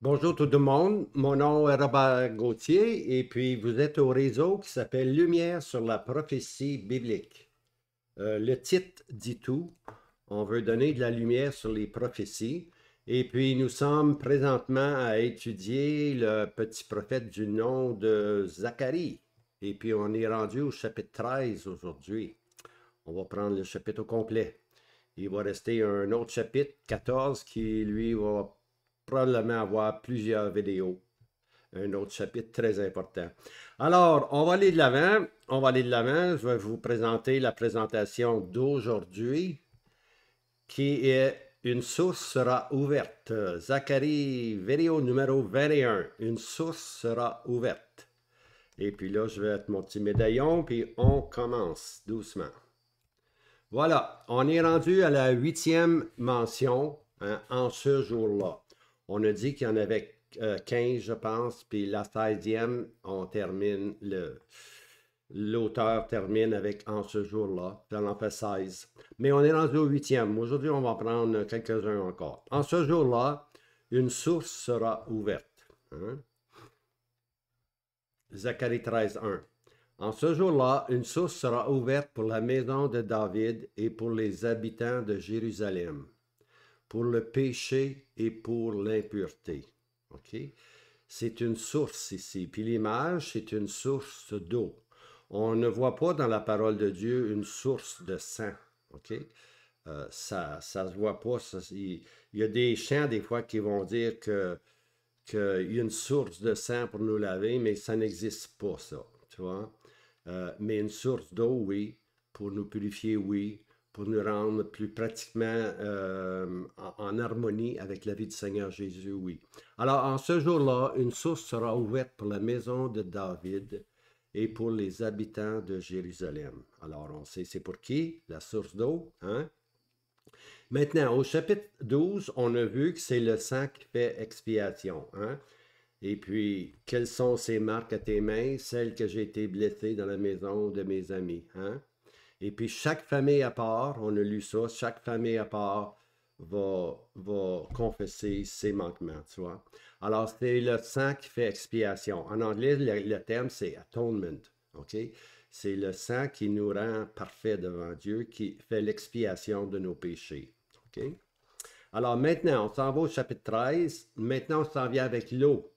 Bonjour tout le monde, mon nom est Robert Gauthier et puis vous êtes au réseau qui s'appelle Lumière sur la prophétie biblique. Le titre dit tout, on veut donner de la lumière sur les prophéties et puis nous sommes présentement à étudier le petit prophète du nom de Zacharie et puis on est rendu au chapitre 13 aujourd'hui. On va prendre le chapitre au complet. Il va rester un autre chapitre, 14, qui lui va probablement avoir plusieurs vidéos. Un autre chapitre très important. Alors, on va aller de l'avant. On va aller de l'avant. Je vais vous présenter la présentation d'aujourd'hui, qui est une source sera ouverte. Zacharie, vidéo numéro 21. Une source sera ouverte. Et puis là, je vais mettre mon petit médaillon, puis on commence doucement. Voilà, on est rendu à la 8e mention, hein, en ce jour-là. On a dit qu'il y en avait 15, je pense, puis la 16e, on termine l'auteur termine avec en ce jour-là. J'en en fait 16. Mais on est rendu au 8e. Aujourd'hui, on va prendre quelques-uns encore. En ce jour-là, une source sera ouverte. Hein? Zacharie 13, 1. En ce jour-là, une source sera ouverte pour la maison de David et pour les habitants de Jérusalem, pour le péché et pour l'impureté. OK? C'est une source ici. Puis l'image, c'est une source d'eau. On ne voit pas dans la parole de Dieu une source de sang. OK? Ça se voit pas. Il y a des chants, des fois, qui vont dire qu'il y a une source de sang pour nous laver, mais ça n'existe pas, ça. Tu vois? Mais une source d'eau, oui. Pour nous purifier, oui. Pour nous rendre plus pratiquement en harmonie avec la vie du Seigneur Jésus, oui. Alors, en ce jour-là, une source sera ouverte pour la maison de David et pour les habitants de Jérusalem. Alors, on sait c'est pour qui, la source d'eau, hein? Maintenant, au chapitre 12, on a vu que c'est le sang qui fait expiation, hein? Et puis, quelles sont ces marques à tes mains? Celles que j'ai été blessé dans la maison de mes amis. Hein? Et puis, chaque famille à part, on a lu ça, chaque famille à part va confesser ses manquements, tu vois. Alors, c'est le sang qui fait expiation. En anglais, le terme, c'est atonement. OK? C'est le sang qui nous rend parfaits devant Dieu, qui fait l'expiation de nos péchés. OK? Alors maintenant, on s'en va au chapitre 13. Maintenant, on s'en vient avec l'eau.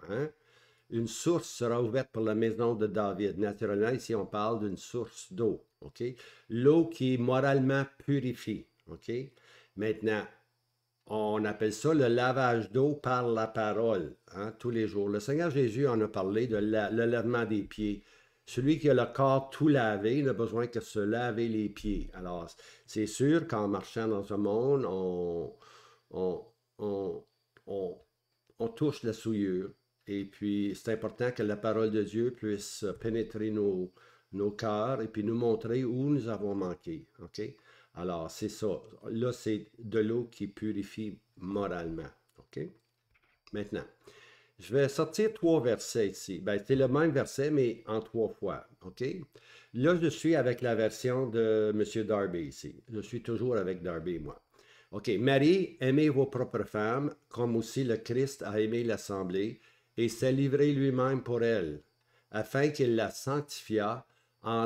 Hein? Une source sera ouverte pour la maison de David. Naturellement, ici, on parle d'une source d'eau. OK? L'eau qui moralement purifie. OK? Maintenant, on appelle ça le lavage d'eau par la parole, hein, tous les jours. Le Seigneur Jésus en a parlé de le lavement des pieds. Celui qui a le corps tout lavé n'a besoin que se laver les pieds. Alors, c'est sûr qu'en marchant dans ce monde, on, on, on, on touche la souillure. Et puis, c'est important que la parole de Dieu puisse pénétrer nos cœurs et puis nous montrer où nous avons manqué. OK? Alors, c'est ça. Là, c'est de l'eau qui purifie moralement. OK? Maintenant, je vais sortir trois versets ici. Ben, c'est le même verset, mais en trois fois. OK? Là, je suis avec la version de M. Darby ici. Je suis toujours avec Darby, moi. OK. Marie, aimez vos propres femmes, comme aussi le Christ a aimé l'Assemblée et s'est livré lui-même pour elle, afin qu'il la sanctifiât en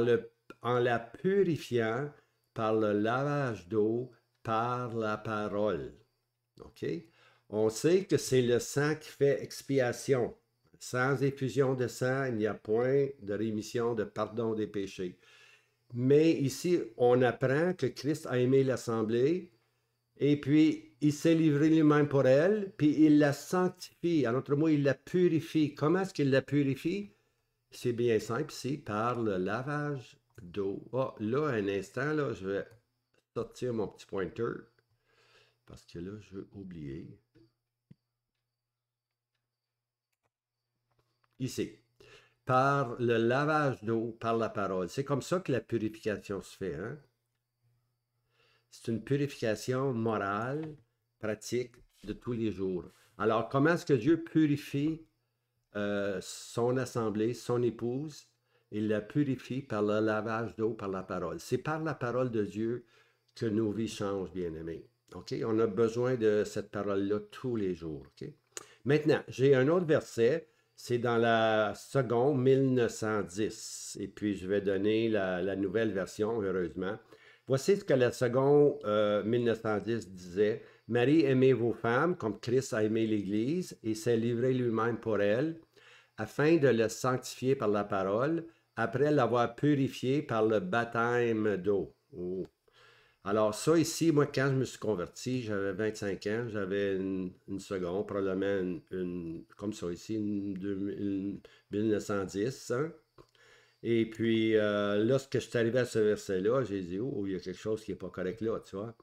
la purifiant par le lavage d'eau, par la parole. OK? On sait que c'est le sang qui fait expiation. Sans effusion de sang, il n'y a point de rémission, de pardon des péchés. Mais ici, on apprend que Christ a aimé l'Assemblée et puis il s'est livré lui-même pour elle, puis il la sanctifie. En d'autres mots, il la purifie. Comment est-ce qu'il la purifie? C'est bien simple ici, par le lavage d'eau. Ah, là, un instant, là, je vais sortir mon petit pointer parce que là, je vais oublier. Ici, par le lavage d'eau, par la parole. C'est comme ça que la purification se fait. Hein? C'est une purification morale, pratique de tous les jours. Alors, comment est-ce que Dieu purifie son assemblée, son épouse? Il la purifie par le lavage d'eau, par la parole. C'est par la parole de Dieu que nos vies changent, bien-aimés. OK? On a besoin de cette parole-là tous les jours. OK? Maintenant, j'ai un autre verset, c'est dans la seconde 1910, et puis je vais donner la nouvelle version, heureusement. Voici ce que la seconde 1910 disait. Marie, aimez vos femmes comme Christ a aimé l'Église et s'est livré lui-même pour elle, afin de le sanctifier par la parole, après l'avoir purifié par le baptême d'eau. Oh. Alors ça ici, moi quand je me suis converti, j'avais 25 ans, j'avais une seconde, probablement comme ça ici, une 1910. Hein? Et puis lorsque je suis arrivé à ce verset-là, j'ai dit, oh, il y a quelque chose qui n'est pas correct là, tu vois.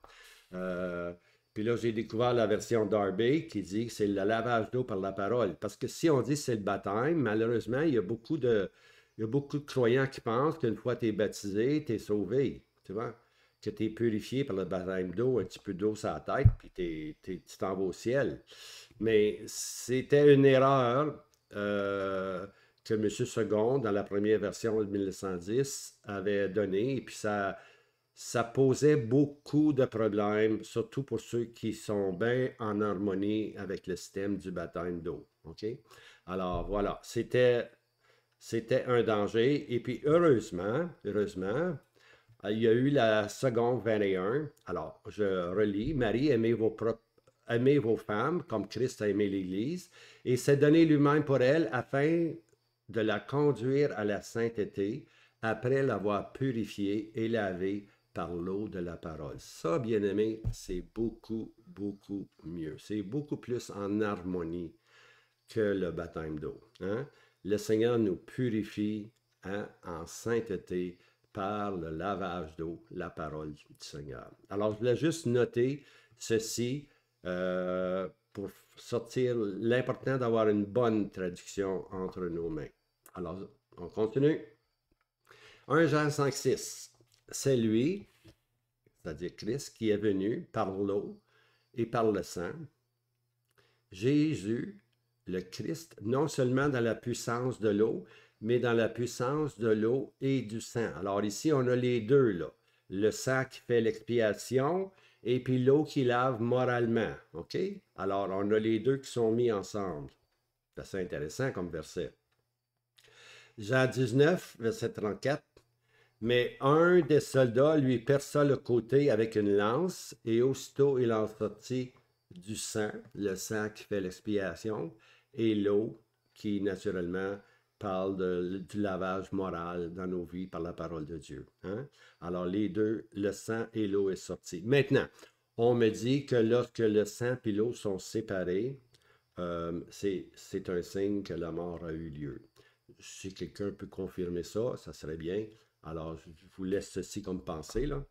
Euh, Puis là, j'ai découvert la version Darby qui dit que c'est le lavage d'eau par la parole. Parce que si on dit que c'est le baptême, malheureusement, il y a beaucoup de croyants qui pensent qu'une fois tu es baptisé, tu es sauvé. Tu vois? Que tu es purifié par le baptême d'eau, un petit peu d'eau sur la tête, puis tu t'en vas au ciel. Mais c'était une erreur que M. Second, dans la première version de 1910, avait donnée, et puis ça posait beaucoup de problèmes, surtout pour ceux qui sont bien en harmonie avec le système du baptême d'eau. OK? Alors voilà, c'était un danger. Et puis heureusement, il y a eu la seconde 21. Alors, je relis. Marie, aimez vos femmes comme Christ a aimé l'Église et s'est donné lui-même pour elle afin de la conduire à la sainteté après l'avoir purifiée et lavée par l'eau de la parole. Ça, bien aimé, c'est beaucoup, beaucoup mieux. C'est beaucoup plus en harmonie que le baptême d'eau. Hein? Le Seigneur nous purifie en sainteté par le lavage d'eau, la parole du Seigneur. Alors, je voulais juste noter ceci pour sortir l'important d'avoir une bonne traduction entre nos mains. Alors, on continue. 1 Jean 5, 6. C'est lui, c'est-à-dire Christ, qui est venu par l'eau et par le sang. Jésus, le Christ, non seulement dans la puissance de l'eau, mais dans la puissance de l'eau et du sang. Alors ici, on a les deux, là. Le sang qui fait l'expiation et puis l'eau qui lave moralement. OK? Alors, on a les deux qui sont mis ensemble. C'est assez intéressant comme verset. Jean 19, verset 34. Mais un des soldats lui perça le côté avec une lance, et aussitôt il en sortit du sang, le sang qui fait l'expiation, et l'eau qui, naturellement, parle du lavage moral dans nos vies par la parole de Dieu. Hein? Alors, les deux, le sang et l'eau est sorti. Maintenant, on me dit que lorsque le sang et l'eau sont séparés, c'est un signe que la mort a eu lieu. Si quelqu'un peut confirmer ça, ça serait bien. Alors, je vous laisse ceci comme pensée, là.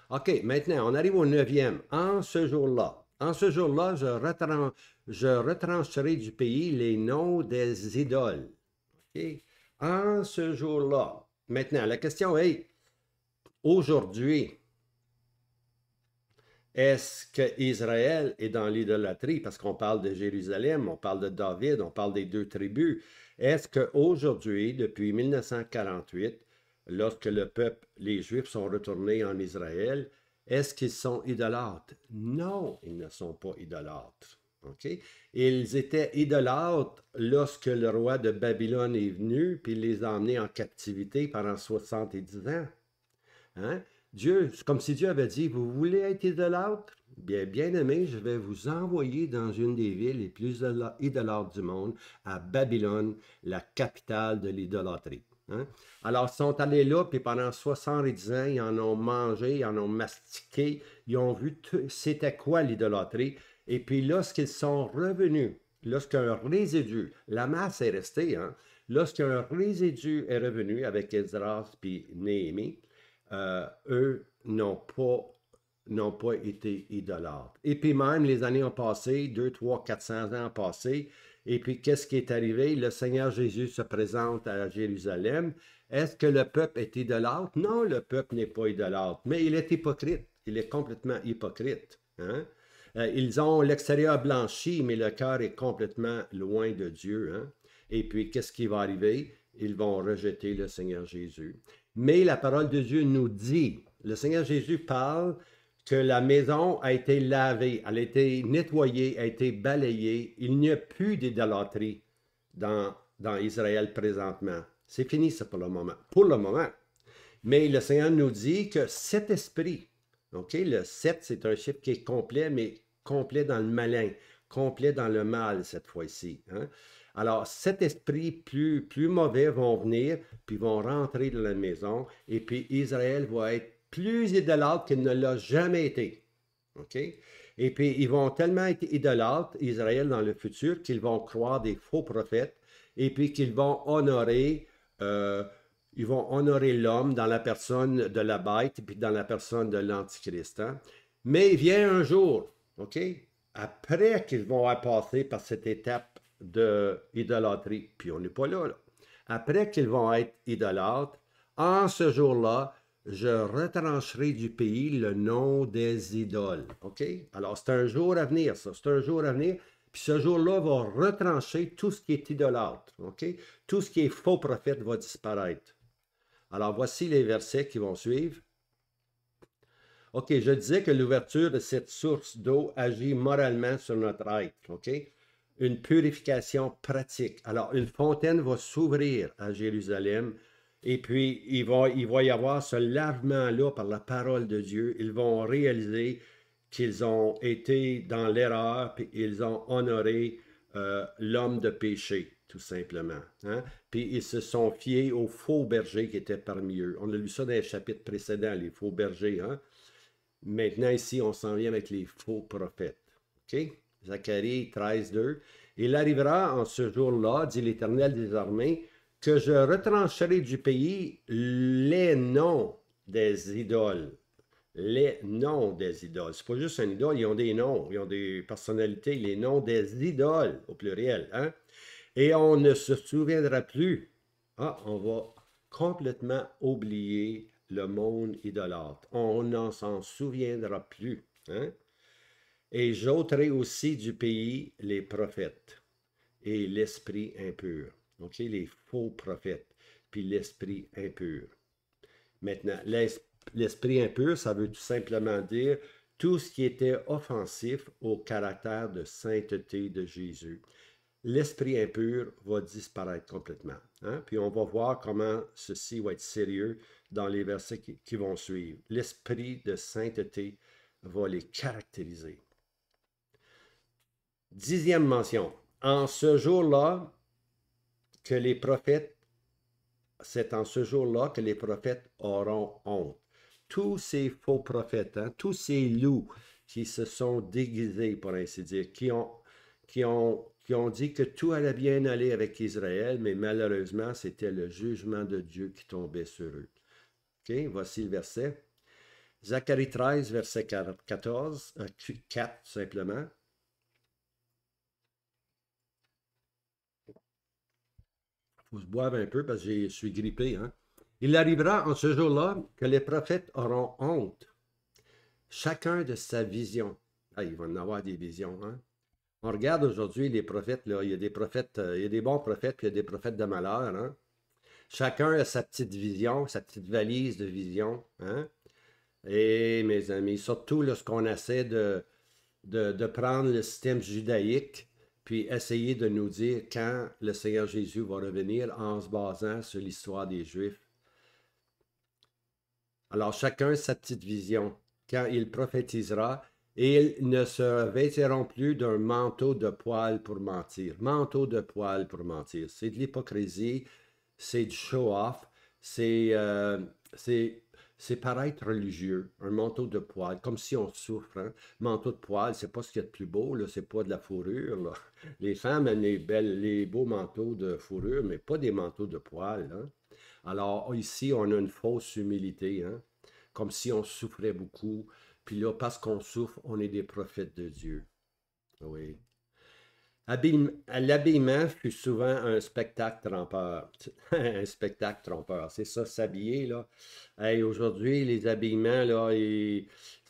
OK, maintenant, on arrive au 9e. En ce jour-là, je retrancherai du pays les noms des idoles. OK? En ce jour-là. Maintenant, la question est, aujourd'hui, est-ce qu'Israël est dans l'idolâtrie? Parce qu'on parle de Jérusalem, on parle de David, on parle des deux tribus. Est-ce qu'aujourd'hui, depuis 1948, lorsque le peuple, les Juifs sont retournés en Israël, est-ce qu'ils sont idolâtres? Non, ils ne sont pas idolâtres. Okay? Ils étaient idolâtres lorsque le roi de Babylone est venu, puis il les a emmenés en captivité pendant 70 ans. Hein? Dieu, c'est comme si Dieu avait dit, vous voulez être idolâtre? Bien, bien aimé, je vais vous envoyer dans une des villes les plus idolâtres du monde, à Babylone, la capitale de l'idolâtrie. Hein? Alors, ils sont allés là, puis pendant 70 ans, ils en ont mangé, ils en ont mastiqué, ils ont vu c'était quoi l'idolâtrie. Et puis, lorsqu'ils sont revenus, lorsqu'un résidu, la masse est restée, hein? Lorsqu'un résidu est revenu avec Esdras puis Néhémie, eux n'ont pas été idolâtres. Et puis même, les années ont passé, 2, 3, 400 ans ont passé, et puis qu'est-ce qui est arrivé? Le Seigneur Jésus se présente à Jérusalem. Est-ce que le peuple est idolâtre? Non, le peuple n'est pas idolâtre, mais il est hypocrite. Il est complètement hypocrite. Hein? Ils ont l'extérieur blanchi, mais le cœur est complètement loin de Dieu. Hein? Et puis, qu'est-ce qui va arriver? Ils vont rejeter le Seigneur Jésus. Mais la parole de Dieu nous dit, le Seigneur Jésus parle que la maison a été lavée, elle a été nettoyée, a été balayée. Il n'y a plus d'idolâtrie dans Israël présentement. C'est fini ça pour le moment. Pour le moment. Mais le Seigneur nous dit que cet esprit, OK, le 7, c'est un chiffre qui est complet, mais complet dans le malin, complet dans le mal cette fois-ci. Hein? Alors, cet esprit plus mauvais vont venir, puis vont rentrer dans la maison, et puis Israël va être plus idolâtre qu'il ne l'a jamais été. OK? Et puis, ils vont tellement être idolâtres, Israël, dans le futur, qu'ils vont croire des faux prophètes, et puis qu'ils vont honorer l'homme dans la personne de la bête, puis dans la personne de l'Antichrist. Hein? Mais il vient un jour, OK? Après qu'ils vont passer par cette étape d'idolâtrie, puis on n'est pas là, là. Après qu'ils vont être idolâtres, en ce jour-là, je retrancherai du pays le nom des idoles. OK? Alors, c'est un jour à venir, ça. C'est un jour à venir. Puis ce jour-là va retrancher tout ce qui est idolâtre. OK? Tout ce qui est faux prophète va disparaître. Alors, voici les versets qui vont suivre. OK, je disais que l'ouverture de cette source d'eau agit moralement sur notre être. OK? Une purification pratique. Alors, une fontaine va s'ouvrir à Jérusalem. Et puis, il va y avoir ce lavement-là par la parole de Dieu. Ils vont réaliser qu'ils ont été dans l'erreur, puis ils ont honoré l'homme de péché, tout simplement. Hein? Puis ils se sont fiés aux faux bergers qui étaient parmi eux. On a lu ça dans les chapitres précédents, les faux bergers. Hein? Maintenant, ici, on s'en vient avec les faux prophètes. OK? Zacharie 13, 2. Il arrivera en ce jour-là, dit l'Éternel des armées, que je retrancherai du pays les noms des idoles. Les noms des idoles. C'est pas juste un idole, ils ont des noms, ils ont des personnalités, les noms des idoles, au pluriel. Hein? Et on ne se souviendra plus. Ah, on va complètement oublier le monde idolâtre. On n'en s'en souviendra plus. Hein? Et j'ôterai aussi du pays les prophètes et l'esprit impur. OK, les faux prophètes, puis l'esprit impur. Maintenant, l'esprit impur, ça veut tout simplement dire tout ce qui était offensif au caractère de sainteté de Jésus. L'esprit impur va disparaître complètement. Hein? Puis on va voir comment ceci va être sérieux dans les versets qui vont suivre. L'esprit de sainteté va les caractériser. 10e mention. En ce jour-là, que les prophètes, c'est en ce jour-là que les prophètes auront honte. Tous ces faux prophètes, hein, tous ces loups qui se sont déguisés, pour ainsi dire, qui ont dit que tout allait bien aller avec Israël, mais malheureusement, c'était le jugement de Dieu qui tombait sur eux. OK, voici le verset. Zacharie 13, verset 14, 4 simplement. Il faut se boire un peu parce que je suis grippé. Hein? Il arrivera en ce jour-là que les prophètes auront honte, chacun de sa vision. Ah, il va en avoir des visions. Hein? On regarde aujourd'hui les prophètes, là, il y a des prophètes, il y a des bons prophètes, puis il y a des prophètes de malheur. Hein? Chacun a sa petite vision, sa petite valise de vision. Hein? Et mes amis, surtout lorsqu'on essaie de prendre le système judaïque, puis essayer de nous dire quand le Seigneur Jésus va revenir en se basant sur l'histoire des Juifs. Alors chacun sa petite vision. Quand il prophétisera, et ils ne se vêtiront plus d'un manteau de poil pour mentir. Manteau de poil pour mentir. C'est de l'hypocrisie, c'est du show-off, c'est paraître religieux, un manteau de poil, comme si on souffre. Hein? Manteau de poil, c'est pas ce qu'il y a de plus beau, là, c'est pas de la fourrure. Là. Les femmes aiment les beaux manteaux de fourrure, mais pas des manteaux de poil. Hein? Alors ici, on a une fausse humilité, hein? Comme si on souffrait beaucoup. Puis là, parce qu'on souffre, on est des prophètes de Dieu. Oui. L'habillement fut souvent un spectacle trompeur. Un spectacle trompeur. C'est ça, s'habiller, là. Hey, aujourd'hui, les habillements, là, je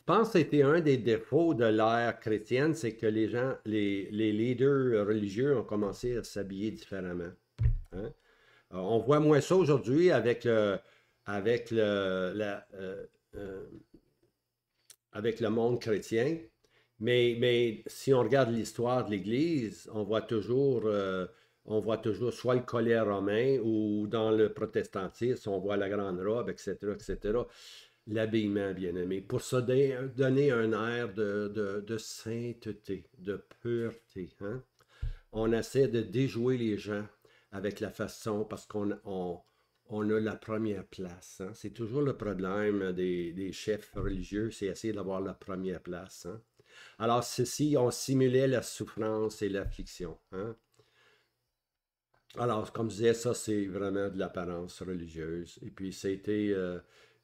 pense que c'était un des défauts de l'ère chrétienne, c'est que les gens, les leaders religieux ont commencé à s'habiller différemment. Hein? On voit moins ça aujourd'hui avec avec le monde chrétien. Mais si on regarde l'histoire de l'Église, on voit toujours soit le collet romain ou dans le protestantisme, on voit la grande robe, etc., etc. L'habillement, bien aimé, pour se donner un air de sainteté, de pureté. Hein? On essaie de déjouer les gens avec la façon, parce on a la première place. Hein? C'est toujours le problème des chefs religieux, c'est essayer d'avoir la première place. Hein? Alors, ceci, on simulait la souffrance et l'affliction. Hein? Alors, comme je disais, ça, c'est vraiment de l'apparence religieuse. Et puis, c'était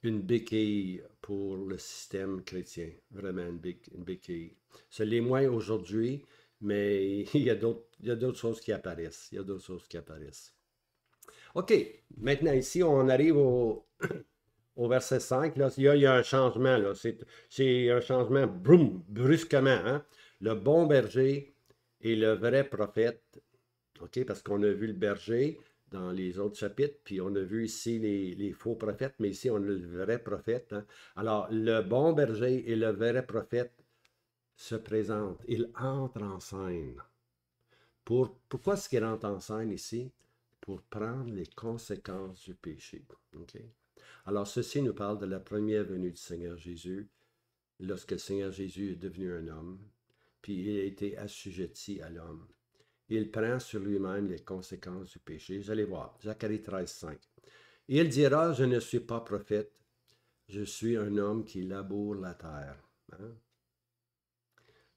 une béquille pour le système chrétien. Vraiment une béquille. Ce l'est moins aujourd'hui, mais il y a d'autres choses qui apparaissent. Il y a d'autres choses qui apparaissent. OK, maintenant ici, on arrive au verset 5. Là, il y a un changement. Là. C'est un changement, boum, brusquement. Hein? Le bon berger et le vrai prophète. OK, parce qu'on a vu le berger dans les autres chapitres, puis on a vu ici les faux prophètes, mais ici on a le vrai prophète. Hein? Alors, le bon berger et le vrai prophète se présentent. Ils entrent en scène. Pourquoi est-ce qu'ils rentrent en scène ici? Pour prendre les conséquences du péché. Okay? Alors, ceci nous parle de la première venue du Seigneur Jésus, lorsque le Seigneur Jésus est devenu un homme, puis il a été assujetti à l'homme. Il prend sur lui-même les conséquences du péché. Vous allez voir, Zacharie 13, 5. Il dira, je ne suis pas prophète, je suis un homme qui laboure la terre. Hein?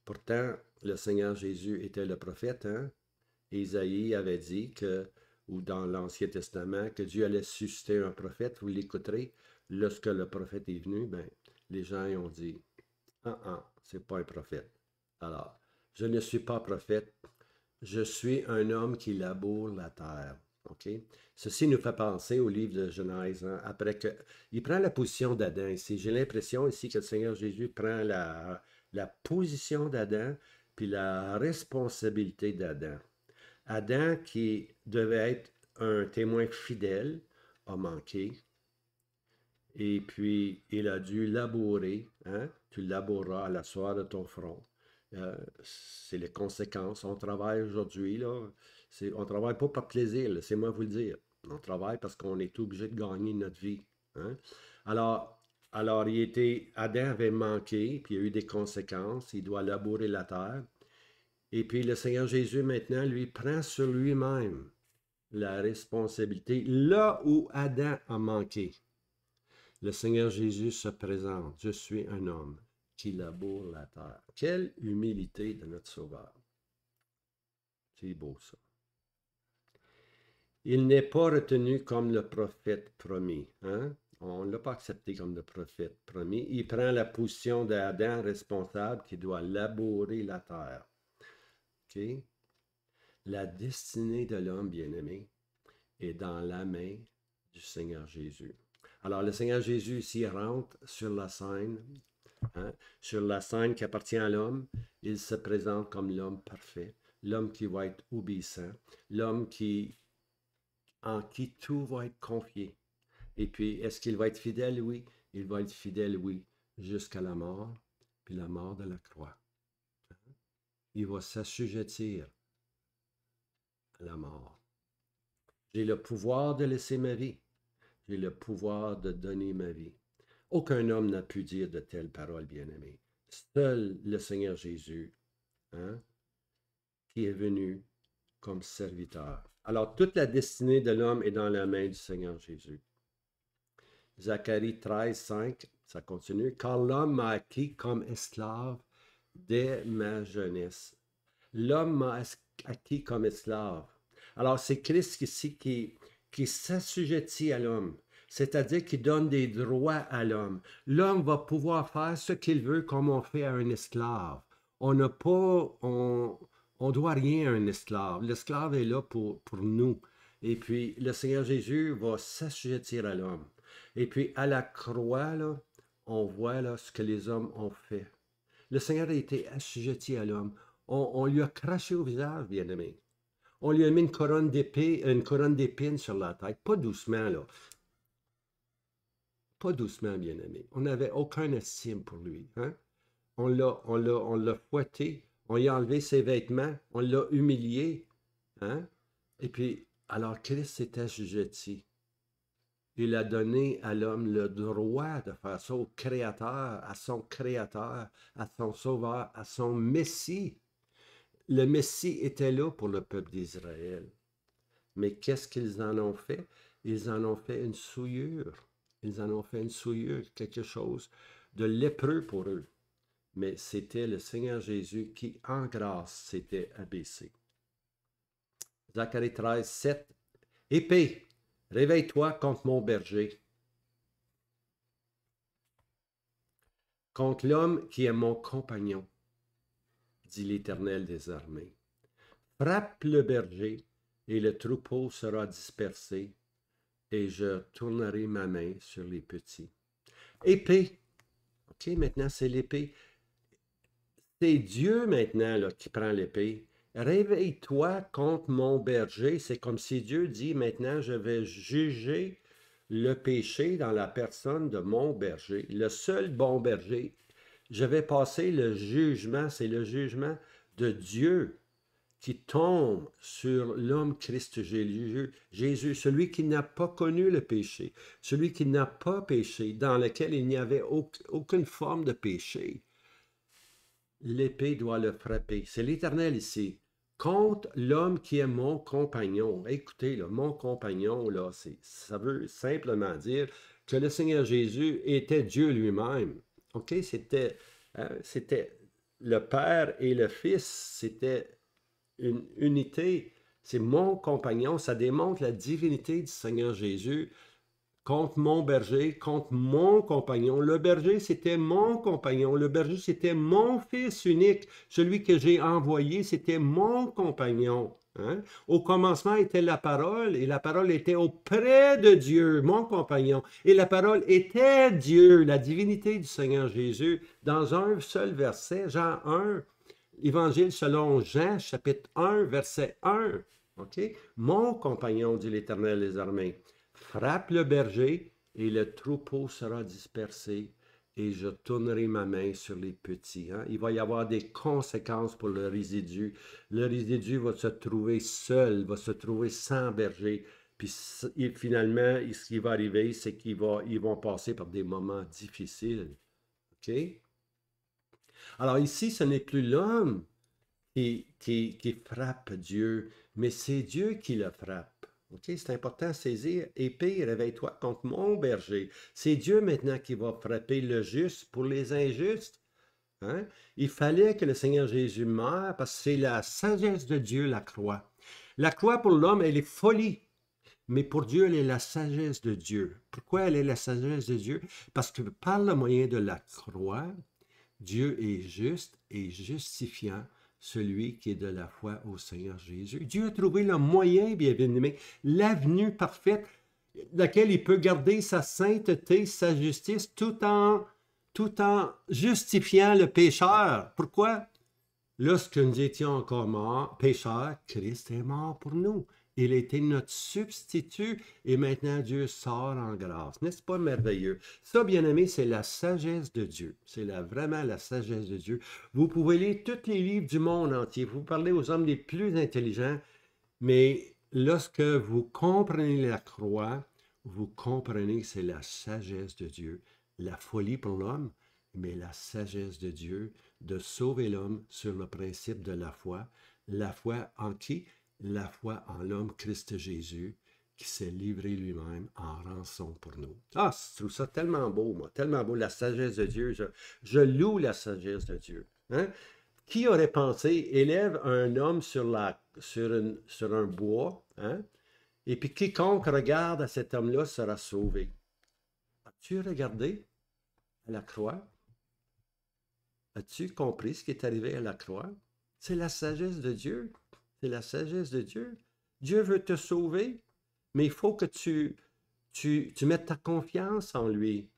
Pourtant, le Seigneur Jésus était le prophète. Hein? Isaïe avait dit que, ou dans l'Ancien Testament, que Dieu allait susciter un prophète. Vous l'écouterez. Lorsque le prophète est venu, ben, les gens ont dit, c'est pas un prophète. Alors, je ne suis pas prophète, je suis un homme qui laboure la terre. Okay? Ceci nous fait penser au livre de Genèse. Hein, après que, il prend la position d'Adam ici. J'ai l'impression ici que le Seigneur Jésus prend la position d'Adam puis la responsabilité d'Adam. Adam, qui devait être un témoin fidèle, a manqué. Et puis, il a dû labourer. Hein? Tu laboureras à la soie de ton front. C'est les conséquences. On travaille aujourd'hui, là. On ne travaille pas par plaisir, laissez-moi vous le dire. On travaille parce qu'on est obligé de gagner notre vie. Hein? Alors, Adam avait manqué, puis il y a eu des conséquences. Il doit labourer la terre. Et puis le Seigneur Jésus, maintenant, lui, prend sur lui-même la responsabilité. Là où Adam a manqué, le Seigneur Jésus se présente. Je suis un homme qui laboure la terre. Quelle humilité de notre Sauveur. C'est beau ça. Il n'est pas retenu comme le prophète promis. Hein? On ne l'a pas accepté comme le prophète promis. Il prend la position d'Adam responsable qui doit labourer la terre. Okay? La destinée de l'homme bien-aimé est dans la main du Seigneur Jésus. Alors, le Seigneur Jésus ici rentre sur la scène, hein, sur la scène qui appartient à l'homme. Il se présente comme l'homme parfait, l'homme qui va être obéissant, l'homme en qui tout va être confié. Et puis, est-ce qu'il va être fidèle? Oui. Il va être fidèle, oui, jusqu'à la mort, puis la mort de la croix. Il va s'assujettir à la mort. J'ai le pouvoir de laisser ma vie. J'ai le pouvoir de donner ma vie. Aucun homme n'a pu dire de telles paroles, bien-aimés. Seul le Seigneur Jésus, hein, qui est venu comme serviteur. Alors, toute la destinée de l'homme est dans la main du Seigneur Jésus. Zacharie 13, 5, ça continue. Car l'homme m'a acquis comme esclave dès ma jeunesse. L'homme m'a acquis comme esclave. Alors, c'est Christ ici qui s'assujettit à l'homme, c'est-à-dire qui donne des droits à l'homme. L'homme va pouvoir faire ce qu'il veut comme on fait à un esclave. On doit rien à un esclave. L'esclave est là pour nous. Et puis, le Seigneur Jésus va s'assujettir à l'homme. Et puis, à la croix, là, on voit là, ce que les hommes ont fait. Le Seigneur a été assujetti à l'homme. On lui a craché au visage, bien-aimé. On lui a mis une couronne d'épines sur la tête. Pas doucement, là. Pas doucement, bien-aimé. On n'avait aucune estime pour lui. Hein? on l'a fouetté, on lui a enlevé ses vêtements, on l'a humilié, hein? Et puis, alors Christ s'est assujetti. Il a donné à l'homme le droit de faire ça au Créateur, à son Sauveur, à son Messie. Le Messie était là pour le peuple d'Israël. Mais qu'est-ce qu'ils en ont fait? Ils en ont fait une souillure. Ils en ont fait une souillure, quelque chose de lépreux pour eux. Mais c'était le Seigneur Jésus qui, en grâce, s'était abaissé. Zacharie 13, 7. Épée, réveille-toi contre mon berger, contre l'homme qui est mon compagnon, dit l'Éternel des armées. Frappe le berger, et le troupeau sera dispersé, et je tournerai ma main sur les petits. Épée. OK, maintenant c'est l'épée. C'est Dieu maintenant là, qui prend l'épée. Réveille-toi contre mon berger. C'est comme si Dieu dit maintenant, je vais juger le péché dans la personne de mon berger, le seul bon berger. Je vais passer le jugement, c'est le jugement de Dieu qui tombe sur l'homme Christ Jésus, celui qui n'a pas connu le péché, celui qui n'a pas péché, dans lequel il n'y avait aucune forme de péché. L'épée doit le frapper. C'est l'Éternel ici. Contre l'homme qui est mon compagnon. Écoutez, là, mon compagnon, là, ça veut simplement dire que le Seigneur Jésus était Dieu lui-même. OK? C'était le Père et le Fils. C'était une unité. C'est mon compagnon. Ça démontre la divinité du Seigneur Jésus contre mon berger, contre mon compagnon. Le berger, c'était mon compagnon. Le berger, c'était mon fils unique. Celui que j'ai envoyé, c'était mon compagnon. Hein? Au commencement était la parole, et la parole était auprès de Dieu, mon compagnon. Et la parole était Dieu, la divinité du Seigneur Jésus, dans un seul verset, Jean 1, Évangile selon Jean, chapitre 1, verset 1. OK? Mon compagnon, dit l'Éternel des armées. Frappe le berger, et le troupeau sera dispersé, et je tournerai ma main sur les petits. Hein? Il va y avoir des conséquences pour le résidu. Le résidu va se trouver seul, va se trouver sans berger. Puis finalement, ce qui va arriver, c'est qu'ils vont passer par des moments difficiles. OK? Alors ici, ce n'est plus l'homme qui frappe Dieu, mais c'est Dieu qui le frappe. Okay? C'est important à saisir. Épée, réveille-toi contre mon berger. C'est Dieu maintenant qui va frapper le juste pour les injustes. Hein? Il fallait que le Seigneur Jésus meure parce que c'est la sagesse de Dieu, la croix. La croix pour l'homme, elle est folie. Mais pour Dieu, elle est la sagesse de Dieu. Pourquoi elle est la sagesse de Dieu? Parce que par le moyen de la croix, Dieu est juste et justifiant celui qui est de la foi au Seigneur Jésus. Dieu a trouvé le moyen, bien-aimé, l'avenue parfaite, laquelle il peut garder sa sainteté, sa justice, tout en justifiant le pécheur. Pourquoi? Lorsque nous étions encore morts, pécheurs, Christ est mort pour nous. Il a été notre substitut et maintenant Dieu sort en grâce. N'est-ce pas merveilleux? Ça, bien-aimé, c'est la sagesse de Dieu. C'est vraiment la sagesse de Dieu. Vous pouvez lire tous les livres du monde entier. Vous parlez aux hommes les plus intelligents, mais lorsque vous comprenez la croix, vous comprenez que c'est la sagesse de Dieu. La folie pour l'homme, mais la sagesse de Dieu de sauver l'homme sur le principe de la foi. La foi en qui? La foi en l'homme Christ Jésus qui s'est livré lui-même en rançon pour nous. Ah, je trouve ça tellement beau, moi, tellement beau, la sagesse de Dieu. Je loue la sagesse de Dieu. Hein? Qui aurait pensé, élève un homme sur un bois, hein? Et puis quiconque regarde à cet homme-là sera sauvé. As-tu regardé à la croix? As-tu compris ce qui est arrivé à la croix? C'est la sagesse de Dieu. C'est la sagesse de Dieu. Dieu veut te sauver, mais il faut que tu mettes ta confiance en lui. Il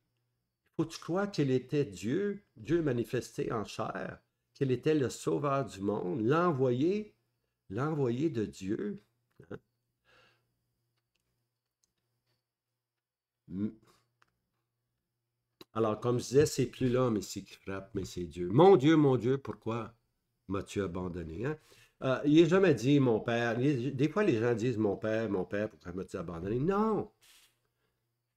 faut que tu crois qu'il était Dieu, Dieu manifesté en chair, qu'il était le sauveur du monde, l'envoyé de Dieu. Hein? Alors, comme je disais, c'est plus l'homme ici qui frappe, mais c'est Dieu. Mon Dieu, pourquoi m'as-tu abandonné? Hein? Il n'est jamais dit mon père. Des fois, les gens disent mon père, pourquoi m'as-tu abandonné? Non,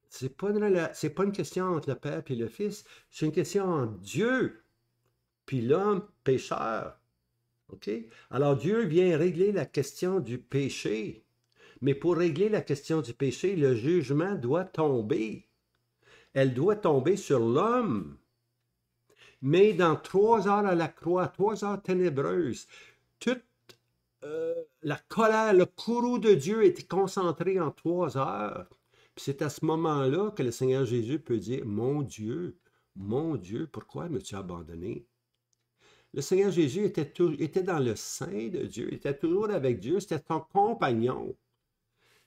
c'est pas une question entre le père et le fils, c'est une question entre Dieu puis l'homme pécheur. OK? Alors, Dieu vient régler la question du péché. Mais pour régler la question du péché, le jugement doit tomber. Elle doit tomber sur l'homme. Mais dans 3 heures à la croix, 3 heures ténébreuses, toute la colère, le courroux de Dieu était concentré en 3 heures. Puis c'est à ce moment-là que le Seigneur Jésus peut dire, mon Dieu, pourquoi me-tu abandonné? Le Seigneur Jésus était dans le sein de Dieu, était toujours avec Dieu, c'était son compagnon.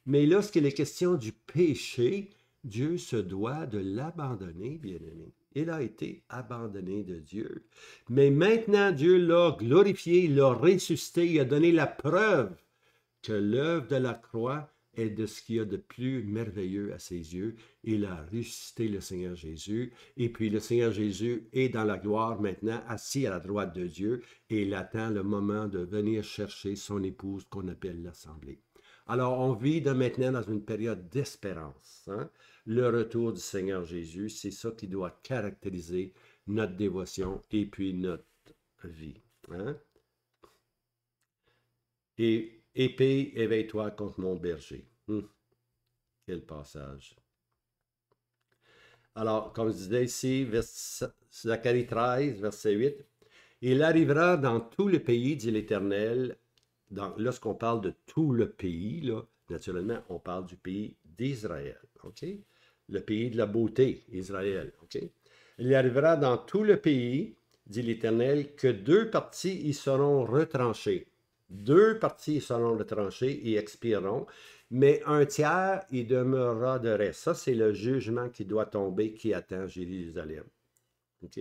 Mais lorsqu'il est question du péché, Dieu se doit de l'abandonner, bien-aimé. Il a été abandonné de Dieu. Mais maintenant, Dieu l'a glorifié, il l'a ressuscité, il a donné la preuve que l'œuvre de la croix est de ce qu'il y a de plus merveilleux à ses yeux. Il a ressuscité le Seigneur Jésus, et puis le Seigneur Jésus est dans la gloire maintenant, assis à la droite de Dieu, et il attend le moment de venir chercher son épouse qu'on appelle l'Assemblée. Alors, on vit maintenant dans une période d'espérance. Hein? Le retour du Seigneur Jésus, c'est ça qui doit caractériser notre dévotion et puis notre vie. Hein? Et épée, éveille-toi contre mon berger. Quel passage. Alors, comme je disais ici, Zacharie 13, verset 8, il arrivera dans tout le pays, dit l'Éternel. Lorsqu'on parle de tout le pays, là, naturellement, on parle du pays d'Israël. OK? Le pays de la beauté, Israël. OK? Il arrivera dans tout le pays, dit l'Éternel, que 2 parties y seront retranchées. 2 parties y seront retranchées et expireront, mais un tiers y demeurera de reste. Ça, c'est le jugement qui doit tomber, qui attend Jérusalem. OK?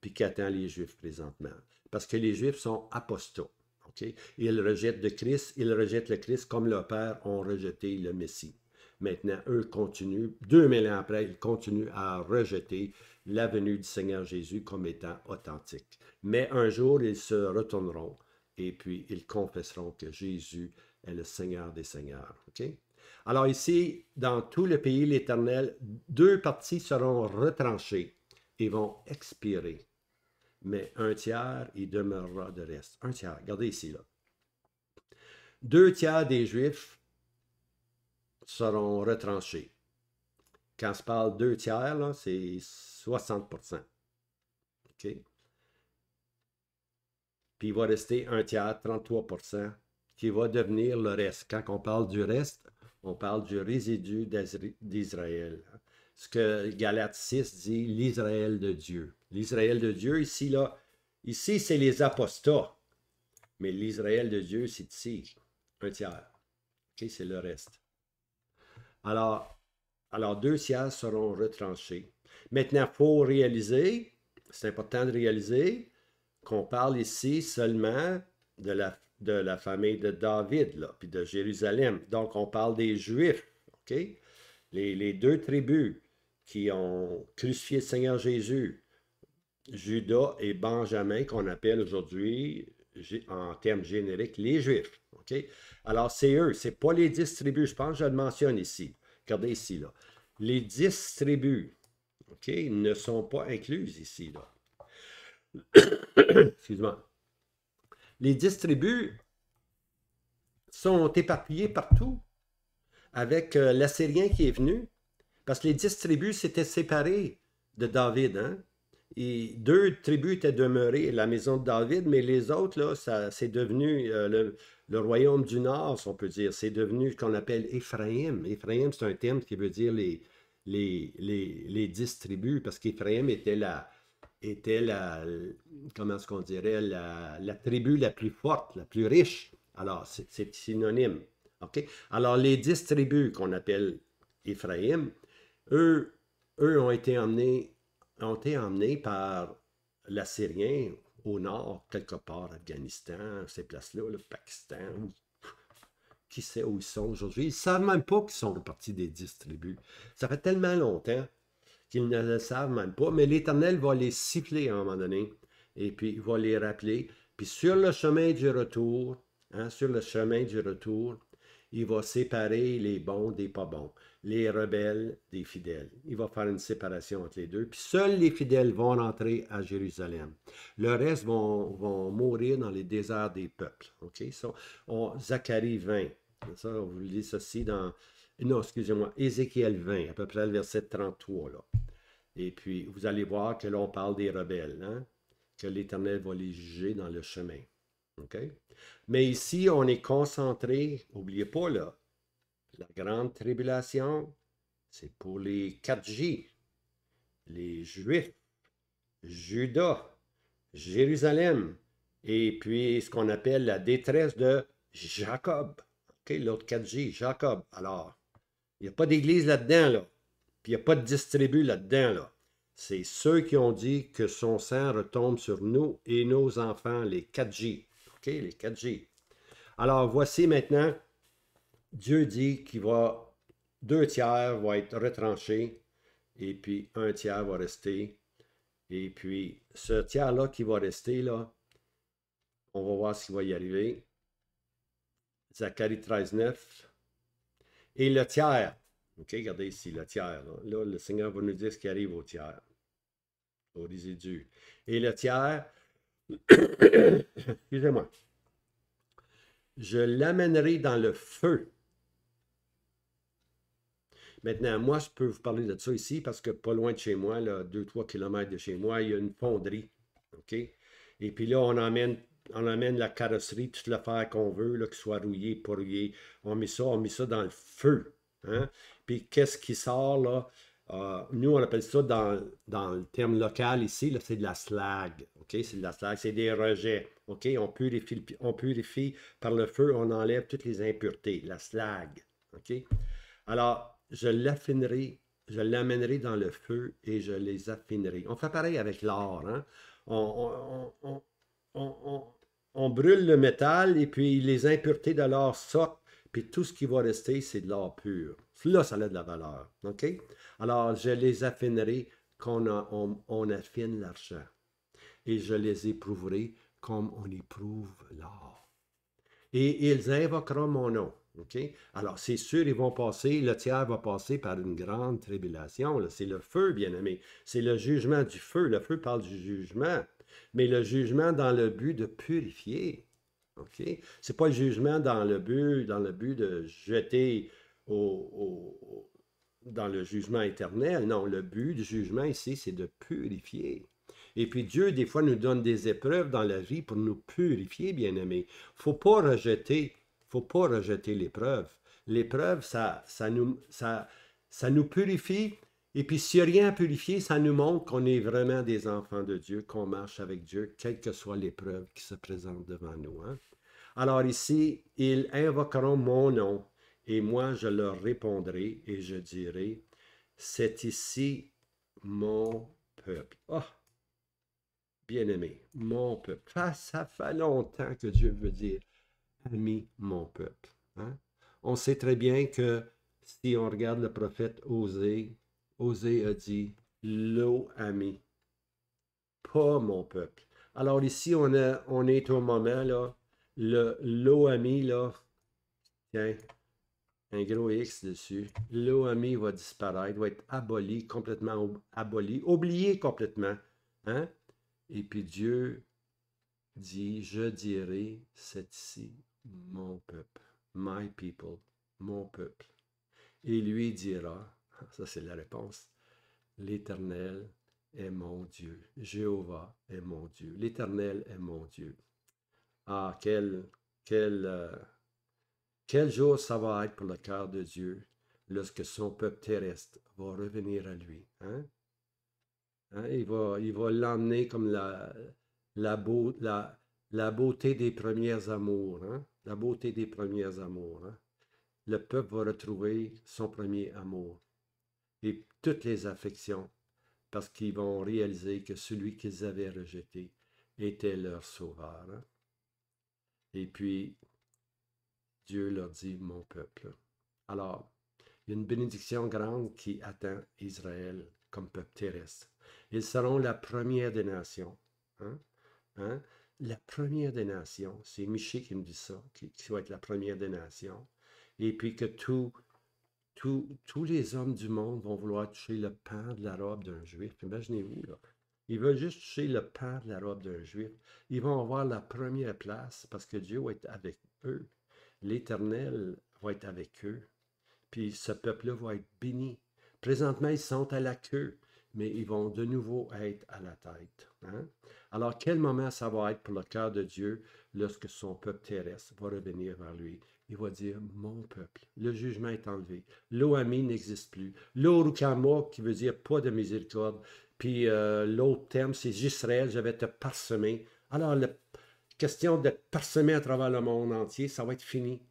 Puis qui attend les Juifs présentement. Parce que les Juifs sont apostats. Okay? Ils rejettent le Christ comme leurs pères ont rejeté le Messie. Maintenant, eux continuent, 2000 ans après, ils continuent à rejeter la venue du Seigneur Jésus comme étant authentique. Mais un jour, ils se retourneront et puis ils confesseront que Jésus est le Seigneur des Seigneurs. Okay? Alors ici, dans tout le pays, l'Éternel, 2 parties seront retranchées et vont expirer. Mais un tiers, il demeurera de reste. Un tiers, regardez ici, là. 2 tiers des Juifs seront retranchés. Quand se parle 2 tiers, là, c'est 60%. OK? Puis il va rester un tiers, 33%, qui va devenir le reste. Quand on parle du reste, on parle du résidu d'Israël. Ce que Galates 6 dit, l'Israël de Dieu. L'Israël de Dieu, ici, là, ici, c'est les apostats. Mais l'Israël de Dieu, c'est ici, un tiers. Okay, c'est le reste. Alors 2 tiers seront retranchés. Maintenant, il faut réaliser, c'est important de réaliser, qu'on parle ici seulement de la famille de David, là, puis de Jérusalem. Donc, on parle des Juifs, OK? Les 2 tribus qui ont crucifié le Seigneur Jésus, Judas et Benjamin, qu'on appelle aujourd'hui, en termes génériques, les Juifs. OK? Alors, c'est eux, c'est pas les 10 tribus. Je pense que je le mentionne ici. Regardez ici, là. Les 10 tribus, OK, ne sont pas incluses ici, là. Excuse-moi. Les 10 tribus sont éparpillées partout avec l'Assyrien qui est venu. Parce que les 10 tribus s'étaient séparées de David, hein? Et 2 tribus étaient demeurées à la maison de David, mais les autres, là, c'est devenu le royaume du Nord, si on peut dire. C'est devenu ce qu'on appelle Éphraïm. Éphraïm, c'est un terme qui veut dire les 10 tribus, parce qu'Éphraïm était comment est-ce qu'on dirait, la tribu la plus forte, la plus riche. Alors, c'est synonyme. OK? Alors, les 10 tribus qu'on appelle Éphraïm, eux ont été emmenés par l'Assyrien au nord, quelque part, Afghanistan, ces places-là, le Pakistan, qui sait où ils sont aujourd'hui. Ils ne savent même pas qu'ils sont partis des 10 tribus. Ça fait tellement longtemps qu'ils ne le savent même pas, mais l'Éternel va les siffler à un moment donné, et puis il va les rappeler. Puis sur le chemin du retour, sur le chemin du retour, il va séparer les bons des pas bons, les rebelles des fidèles. Il va faire une séparation entre les deux. Puis seuls les fidèles vont rentrer à Jérusalem. Le reste vont mourir dans les déserts des peuples. OK? So, Zacharie 20. Ça, on vous lit ceci dans... Non, excusez-moi, Ézéchiel 20, à peu près le verset 33, là. Et puis, vous allez voir que là, on parle des rebelles, hein? Que l'Éternel va les juger dans le chemin. OK? Mais ici, on est concentré, n'oubliez pas, là, la grande tribulation, c'est pour les 4J, les Juifs, Juda, Jérusalem, et puis ce qu'on appelle la détresse de Jacob. OK, l'autre 4J, Jacob. Alors, il n'y a pas d'église là-dedans, là. Puis il n'y a pas de distribu là-dedans, là. C'est ceux qui ont dit que son sang retombe sur nous et nos enfants, les 4J. OK, les 4J. Alors, voici maintenant, Dieu dit qu'il va, 2 tiers vont être retranchés, et puis 1 tiers va rester. Et puis, ce tiers-là qui va rester, là, on va voir ce qui va y arriver. Zacharie 13, 9. Et le tiers, OK, regardez ici, le tiers. Là, le Seigneur va nous dire ce qui arrive au tiers, au résidu. Et le tiers, excusez-moi, je l'amènerai dans le feu. Maintenant, moi, je peux vous parler de ça ici parce que pas loin de chez moi, là, 2-3 kilomètres de chez moi, il y a une fonderie. OK? Et puis là, on amène la carrosserie, toute l'affaire qu'on veut, là, qu'il soit rouillé, pas rouillé. On met ça dans le feu. Hein? Puis qu'est-ce qui sort là? Nous, on appelle ça dans le terme local ici, là, c'est de la slag. OK? C'est de la slag, c'est des rejets. OK? On purifie par le feu, on enlève toutes les impuretés, la slag. OK? Alors, je l'affinerai, je l'amènerai dans le feu et je les affinerai. On fait pareil avec l'or. Hein? On brûle le métal et puis les impuretés de l'or sortent, puis tout ce qui va rester, c'est de l'or pur. Là, ça a de la valeur. OK? Alors, je les affinerai comme on affine l'argent. Et je les éprouverai comme on éprouve l'or. Et ils invoqueront mon nom. OK? Alors, c'est sûr, ils vont passer, le tiers va passer par une grande tribulation. C'est le feu, bien-aimé. C'est le jugement du feu. Le feu parle du jugement, mais le jugement dans le but de purifier. OK? C'est pas le jugement dans le but de jeter dans le jugement éternel. Non, le but du jugement ici, c'est de purifier. Et puis Dieu, des fois, nous donne des épreuves dans la vie pour nous purifier, bien-aimés. Faut pas rejeter l'épreuve. L'épreuve, ça nous purifie. Et puis, s'il n'y a rien à purifier, ça nous montre qu'on est vraiment des enfants de Dieu, qu'on marche avec Dieu, quelle que soit l'épreuve qui se présente devant nous. Hein? Alors ici, ils invoqueront mon nom, et moi je leur répondrai, et je dirai, c'est ici mon peuple. Oh, bien-aimé, mon peuple. Ça fait longtemps que Dieu veut dire, ami, mon peuple. Hein? On sait très bien que si on regarde le prophète Osée, Osée a dit, l'eau ami, pas mon peuple. Alors ici, on est au moment, là, l'eau ami, là, tiens, un gros X dessus. L'eau ami va disparaître, va être aboli, complètement aboli, oublié complètement. Hein? Et puis Dieu dit, je dirai, c'est ici mon peuple, my people, mon peuple. Et lui dira, ça c'est la réponse, l'Éternel est mon Dieu, Jéhovah est mon Dieu, l'Éternel est mon Dieu. Ah, quel jour ça va être pour le cœur de Dieu lorsque son peuple terrestre va revenir à lui. Hein? Hein? Il va l'emmener comme la beauté des premiers amours. Hein? La beauté des premiers amours. Hein? Le peuple va retrouver son premier amour et toutes les affections parce qu'ils vont réaliser que celui qu'ils avaient rejeté était leur sauveur. Hein? Et puis, Dieu leur dit, mon peuple. Alors, il y a une bénédiction grande qui attend Israël comme peuple terrestre. Ils seront la première des nations. Hein? Hein? La première des nations. C'est Michée qui me dit ça, qui va être la première des nations. Et puis que tous les hommes du monde vont vouloir toucher le pan de la robe d'un juif. Imaginez-vous, là. Ils veulent juste toucher le pan de la robe d'un juif. Ils vont avoir la première place parce que Dieu va être avec eux. L'Éternel va être avec eux. Puis ce peuple-là va être béni. Présentement, ils sont à la queue, mais ils vont de nouveau être à la tête. Hein? Alors, quel moment ça va être pour le cœur de Dieu lorsque son peuple terrestre va revenir vers lui? Il va dire, mon peuple, le jugement est enlevé. L'Oami n'existe plus. L'Orukama, qui veut dire pas de miséricorde. Puis l'autre terme, c'est J'Israël, je vais te parsemer. Alors, la question de parsemer à travers le monde entier, ça va être fini.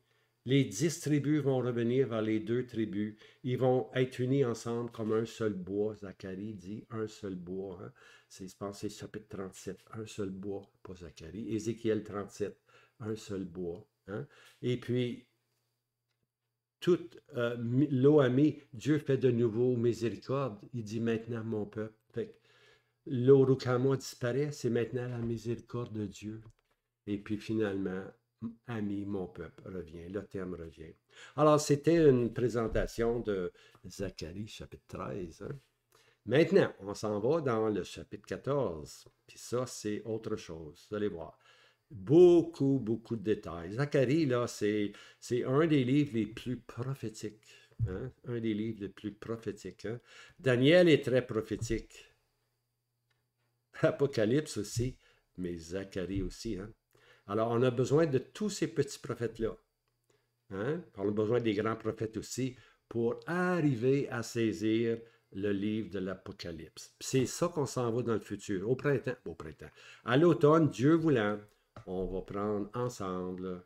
Les 10 tribus vont revenir vers les 2 tribus. Ils vont être unis ensemble comme un seul bois. Zacharie dit un seul bois. Hein? Je pense que c'est chapitre 37. Un seul bois, pas Zacharie. Ézéchiel 37, un seul bois. Hein? Et puis, toute l'Oami, Dieu fait de nouveau miséricorde. Il dit maintenant mon peuple. L'Orukama disparaît, c'est maintenant la miséricorde de Dieu. Et puis finalement, Ami, mon peuple revient, le terme revient. Alors, c'était une présentation de Zacharie, chapitre 13. Hein? Maintenant, on s'en va dans le chapitre 14. Puis ça, c'est autre chose. Vous allez voir. Beaucoup, beaucoup de détails. Zacharie, là, c'est un des livres les plus prophétiques. Hein? Un des livres les plus prophétiques. Hein? Daniel est très prophétique. Apocalypse aussi, mais Zacharie aussi. Hein? Alors, on a besoin de tous ces petits prophètes-là. Hein? On a besoin des grands prophètes aussi pour arriver à saisir le livre de l'Apocalypse. C'est ça qu'on s'en va dans le futur, au printemps. À l'automne, Dieu voulant, on va prendre ensemble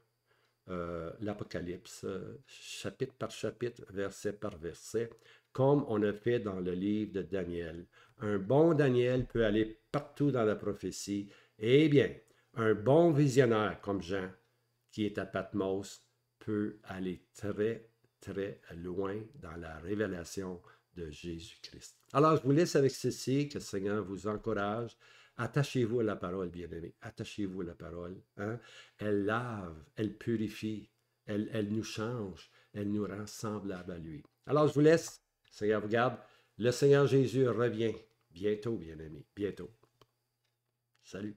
l'Apocalypse, chapitre par chapitre, verset par verset, comme on a fait dans le livre de Daniel. Un bon Daniel peut aller partout dans la prophétie. Eh bien, un bon visionnaire comme Jean, qui est à Patmos, peut aller très, très loin dans la révélation de Jésus-Christ. Alors, je vous laisse avec ceci, que le Seigneur vous encourage. Attachez-vous à la parole, bien-aimés. Attachez-vous à la parole. Hein? Elle lave, elle purifie, elle nous change, elle nous rend semblables à lui. Alors, je vous laisse. Seigneur vous garde. Le Seigneur Jésus revient bientôt, bien-aimés. Bientôt. Salut.